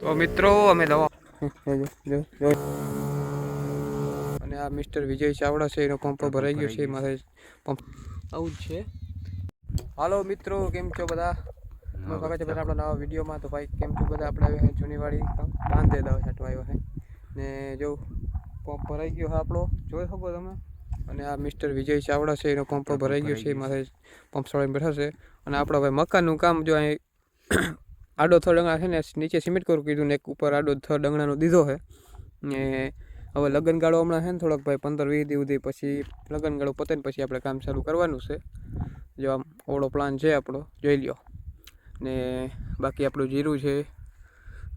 તો મિત્રો અમે દવા અને આ મિસ્ટર વિજય ચાવડા છે, એનો પંપ ભરાઈ ગયો છે. મારે પંપ આવું જ છે. હાલો મિત્રો, કેમ છો બધા? સ્વાગત છે બધા આપણા નવા વિડીયોમાં. તો ભાઈ કેમ છો બધા? આપણે આવ્યા છે જૂનીવાડી બાંધે દવા છાંટવા આવ્યા છે ને જો પંપ ભરાઈ ગયો છે આપણો, જોઈ શકો તમે. અને આ મિસ્ટર વિજય ચાવડા છે, એનો પંપ ભરાઈ ગયો છે. મારે પંપ સળાઈને બેઠા છે. અને આપણો ભાઈ મકાનનું કામ જો અહીં આડો થો ડંગણા છે ને નીચે સિમેન્ટ કરું કીધું ને એક ઉપર આડો થો ડંગણાનો દીધો છે ને હવે લગ્નગાળો હમણાં છે ને થોડોક ભાઈ 15-20 દી સુધી પછી લગ્નગાળો પતે ને પછી આપણે કામ ચાલુ કરવાનું છે. જો આમ ઓળો પ્લાન છે આપણો, જોઈ લ્યો. ને બાકી આપણું જીરું છે,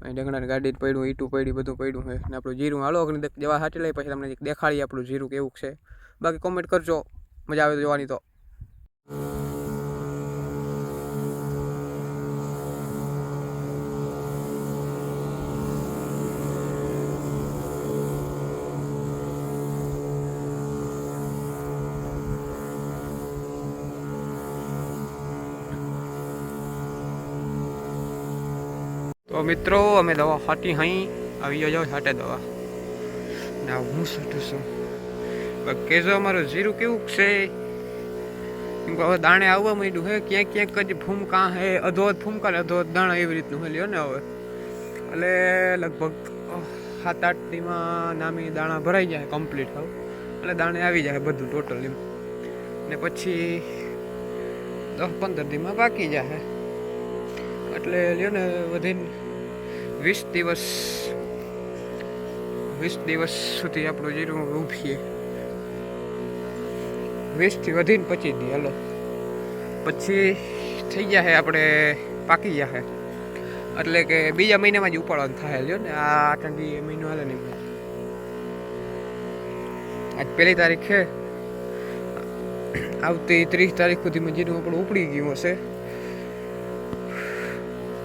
અહીં ડંગણાની ગાડી પડ્યું, ઈટું પડી, બધું પડ્યું છે. ને આપણું જીરું હાલો દવા હાટી લઈ પછી તમને દેખાડીએ આપણું જીરું કેવું છે. બાકી કોમેન્ટ કરજો, મજા આવે તો જોવાની. તો મિત્રો અમે દવા હાટી અહીં આવી જાઓ છાંટે દવા ને હું છાંટું છું. કહેજો અમારું જીરું કેવું છે. હવે દાણે આવવા માંડ્યું હે, ક્યાંક ક્યાંક જ ફૂમકા હે, અધોધ ફૂમકા ને અધોધ દાણા એવી રીતનું હે લ્યો ને. હવે એટલે લગભગ 7-8 દીમાં નામી દાણા ભરાઈ જાય કમ્પ્લીટ હવે, એટલે દાણે આવી જાય બધું ટોટલ એમ. ને પછી 10-15 દીમાં પાકી જાય, એટલે લ્યો ને વધીને 20 દિવસ સુધી આપણું જીરું ઊભીએ. 20 થી વધીને 25 દી હાલો, પછી થઈ જાય આપણે પાકી જાય. એટલે કે બીજા મહિનામાં જ ઉપાડવાનું થાય લ્યો ને. આ ઠંડી મહિનો હાલે ને, આજ 1 તારીખ છે, આવતી 30 તારીખ સુધીમાં જીરું આપણું ઉપડી ગયું હશે.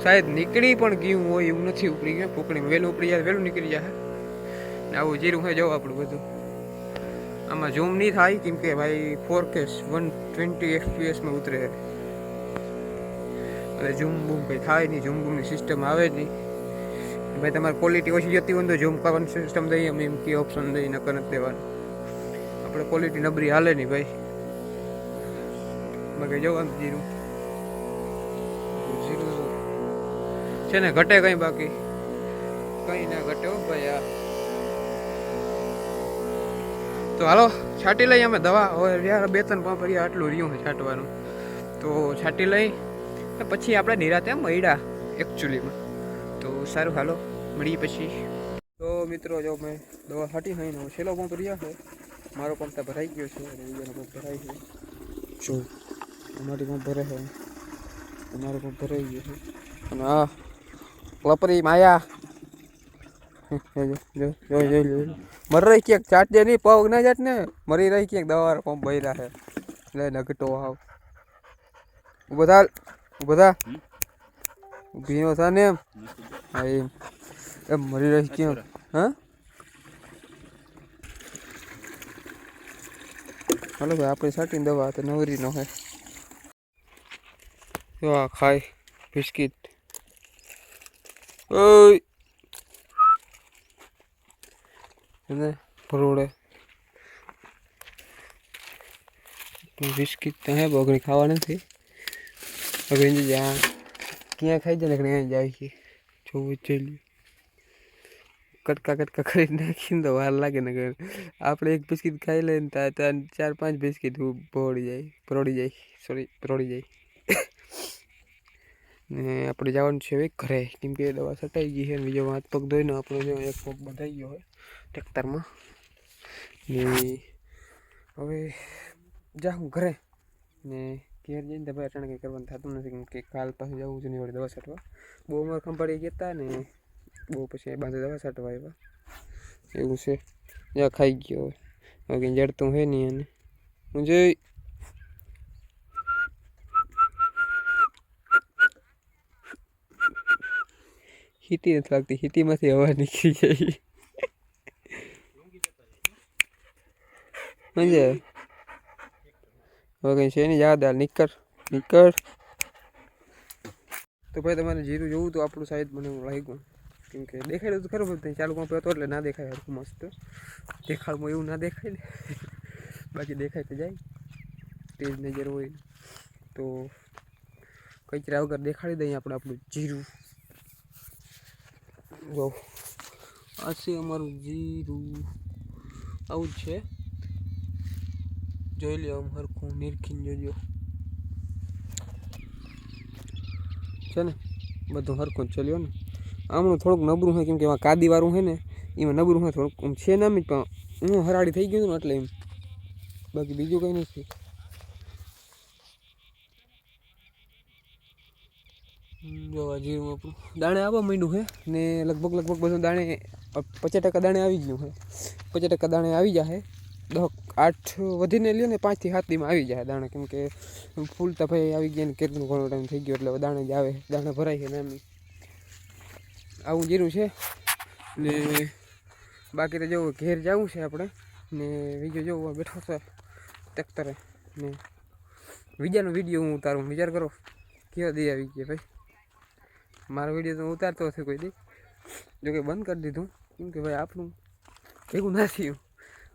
શાયદ નીકળી પણ ગયું હોય એવું નથી, ઉપડી ગયું. ફૂકણી વહેલું ઉપડી જાય, વહેલું નીકળી જાય ને આવું જીરું હોય. જવું આપણું બધું આમાં ઝૂમ નહીં થાય કેમ કે ભાઈ 4K 120 FPS ઉતરે, એટલે ઝૂમ બૂમ કંઈ થાય નહીં. ઝૂમ બૂમની સિસ્ટમ આવે જ નહીં ભાઈ. તમારે ક્વોલિટી ઓછી જતી હોય તો ઝૂમ કરવાની સિસ્ટમ દઈએ અમે, એમ કે ઓપ્શન દઈ નકર નથી દેવાનું. આપણે ક્વોલિટી નબળી હાલે નહીં ભાઈ. બાકી જવાનું જીરું છે ને ઘટે કંઈ, બાકી કંઈ ના ઘટે હો ભાઈ. આ તો હાલો છાંટી લઈ અમે દવા. હવે યાર 2-3 પંપ રહ્યા આટલું રહ્યું છે છાંટવાનું, તો છાંટી લઈ પછી આપણે નિરાતે મળ્યા એકચ્યુઅલીમાં. તો સારું હાલો મળીએ પછી. તો મિત્રો જો મેં દવા છાંટી હોય ને છેલ્લો પંપ રહ્યા છે. મારો પંપ તો ભરાઈ ગયો છે અને બીજાનો પંપ ભરાય છે. જો અમારી પંપ ભરે છે, તમારો પંપ ભરાઈ ગયો છે. અને આ લપરી માયા મરી રહી ક્યાંક, ચાટજે નહીં, પગ ના જાટ ને. મરી રહી ક્યાંક, દવા પંપ ભર્યા છે એટલે નગટો આવ. બધા ભીનો થા ને એમ. હા એમ મરી રહી ક્યાં? હા હાલો ભાઈ, આપણે છાંટીને દવા તો નવરી નો હે. આ ખાય બિસ્કીટ. ઓય એને ભરોડે બિસ્કીટ તો હે, બગડી ખાવા નથી. હવે જ્યાં ક્યાં ખાઈ જાય ને અહીંયા જાય છે. જોવું જોઈએ, કટકા કરી નાખીને તો વાર લાગે ને. આપણે એક બિસ્કીટ ખાઈ લઈએ ને ત્યાં 4-5 બિસ્કીટ પરોડી જાય. ને આપણે જવાનું છે હવે ઘરે, કેમ કે દવા છટાઈ ગઈ છે. બીજો હાથ પગ ધોઈને આપણો જો એક પગ બંધાઈ ગયો હોય ટ્રેક્ટરમાં. ને હવે જાઉં ઘરે ને ઘેર જઈને તો ભાઈ અચાનક કંઈ કરવાનું થતું નથી, કેમ કે કાલ પાછું જવું છે ને વળી દવા છાંટવા. બહુ અમારે ખંભાળી ગયા હતા ને બહુ, પછી બાંધે દવા છાંટવા આવ્યા એવું છે. જ્યાં ખાઈ ગયો હવે કંઈ જડતું હે નહીં. અને હું જોઈ હીટી નથી લાગતી, હીટીમાંથી હવા નીકળી જાય. સમજે હવે કંઈ છે નહીં, યાદ આ નીકળ. તો ભાઈ તમારે જીરું જોવું તો આપણું સાઈડ મને લાગ્યું કેમ કે દેખાડ્યું તો ખરું બધું ચાલુ પંપ હતો એટલે ના દેખાય હરખું મસ્ત દેખાડમાં એવું ના દેખાય ને બાકી દેખાય તો જાય તેજ નજર હોય તો કચરા વગર દેખાડી દઈએ આપણે આપણું જીરું જો આ છે અમારું જીરું આવું જ છે જોઈ લ્યો આમ હરખું નિરખીને જોજો છે ને બધું હરખું જ ચાલ્યો ને આમનું થોડુંક નબળું હોય કેમ કે એમાં કાદીવાળું હોય ને એમાં નબળું હોય થોડુંક આમ છે નામ જ પણ હું હરાડી થઈ ગયું ને એટલે એમ બાકી બીજું કંઈ નથી જોવા જીરું આપણું દાણે આવવા માંડ્યું છે ને લગભગ બધું દાણે 50% દાણે આવી ગયું છે 50% દાણે આવી જાય 8 વધીને લ્યો ને 5 થી 7 દીમાં આવી જાય દાણા કેમ કે ફૂલ તો ભાઈ આવી ગયા ને કેટલું ઘણો ટાઈમ થઈ ગયો એટલે દાણે જ આવે દાણે ભરાય છે નાની આવું જીરું છે ને બાકી તો જો ઘેર જવું છે આપણે ને બીજો જો બેઠો છે ટ્રેક્ટરે ને બીજાનો વિડીયો હું ઉતારું વિચાર કરો કેવો દી આવી ગયા ભાઈ મારો વિડીયો તો ઉતારતો હશે કોઈ દી જોકે બંધ કરી દીધું કેમ કે ભાઈ આપણું ભેગું ના થયું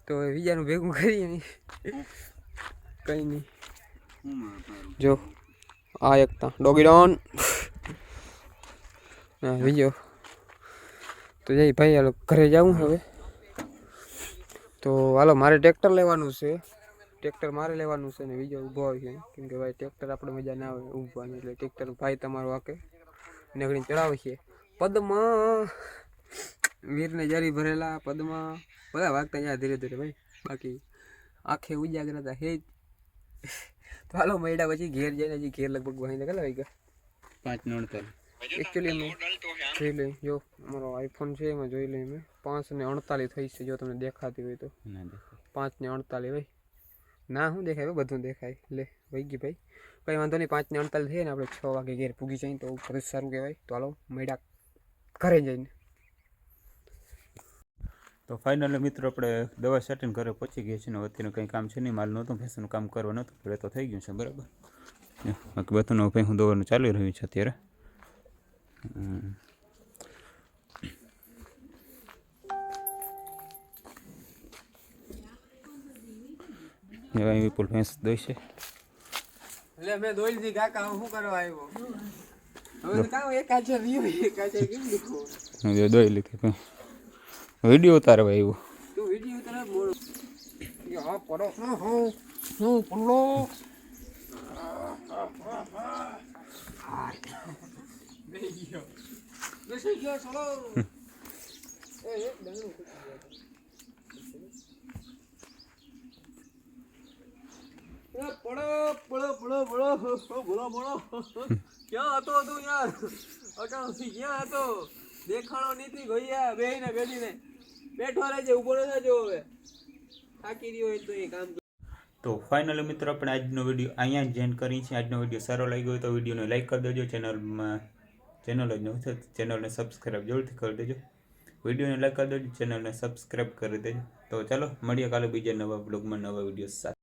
તો બીજાનું ભેગું કરીએ નહીં કંઈ નહીં જો આ એકતા ડોગી ડોન હા બીજો તો જઈ ભાઈ હાલો ઘરે જવું હવે તો હાલો મારે ટ્રેક્ટર લેવાનું છે ટ્રેક્ટર મારે લેવાનું છે ને બીજો ઊભો આવી છે કેમ કે ભાઈ ટ્રેક્ટર આપણે મજા ના આવે ઊભવાની એટલે ટ્રેક્ટર ભાઈ તમારો વાકે નગડી ચડાવે છે પદમાં વીરને જારી ભરેલા પદમાં બધા વાગતા જાય ધીરે ધીરે ભાઈ બાકી આંખે ઉજાગર હતા હે જ તો હાલો મહિડા પછી ઘેર જઈને હજી ઘેર લગભગ વહીને કેટલા વાગ્યા 5:49 એકચ્યુઅલી અમે જોઈ લઈએ જો અમારો આઈફોન છે એમાં જોઈ લઈએ અમે 5:48 થઈ છે જો તમને દેખાતી હોય તો 5:48 ભાઈ ના શું દેખાય બધું દેખાય લે વહી ગઈ ભાઈ કંઈ વાંધો નહીં 5:48 થઈએ ને આપણે 6 વાગે ઘેર પૂગી જઈએ તો બધું સારું કહેવાય તો હાલો મહિડા ઘરે જઈને તો ફાઇનલી મિત્રો આપણે દવા સેટિંગ ઘરે પહોંચી ગયા છે ને અત્યારે કંઈ કામ છે નહીં માલ નહોતું ભેંસનું કામ કરવા નહોતું એટલે તો થઈ ગયું છે બરાબર બાકી બધું ભાઈ હું દવાનું ચાલી રહ્યું છે અત્યારે એવા વિપુલ ભેંસ દોઈ છે એટલે મેં દોઈ લીધી કાકા શું કરવા આવ્યો હવે તો કામ એક આચે વ્યૂ એક આચે કેમ લીખો દોઈ લીધી પણ વિડીયો ઉતારવા આવ્યો તું વિડીયો ઉતારે બોલ હા પડો હું પડલો બેસી ગયો ચલો એ એક ડંગરું ક્યાં હતો તું યાર અટાણું ક્યાં હતો દેખાણો નથી ભૈયા બેહીને બેઠીને બેઠો રહેજે ઉભો રહેજો હવે થાકી રહ્યો હોય તો એ કામ તો ફાઇનલી મિત્રો આપણે આજનો વિડીયો અહીંયા જ એન્ડ કરી છે આજનો વિડીયો સારો લાગ્યો હોય તો વિડીયોને લાઈક કરી દેજો ચેનલને સબસ્ક્રાઈબ જરૂરથી કરી દેજો વિડીયોને લાઈક કરી દેજો ચેનલને સબસ્ક્રાઈબ કરી દેજો તો ચાલો મળીએ કાલે બીજા નવા બ્લોગમાં નવા વિડીયો સાથે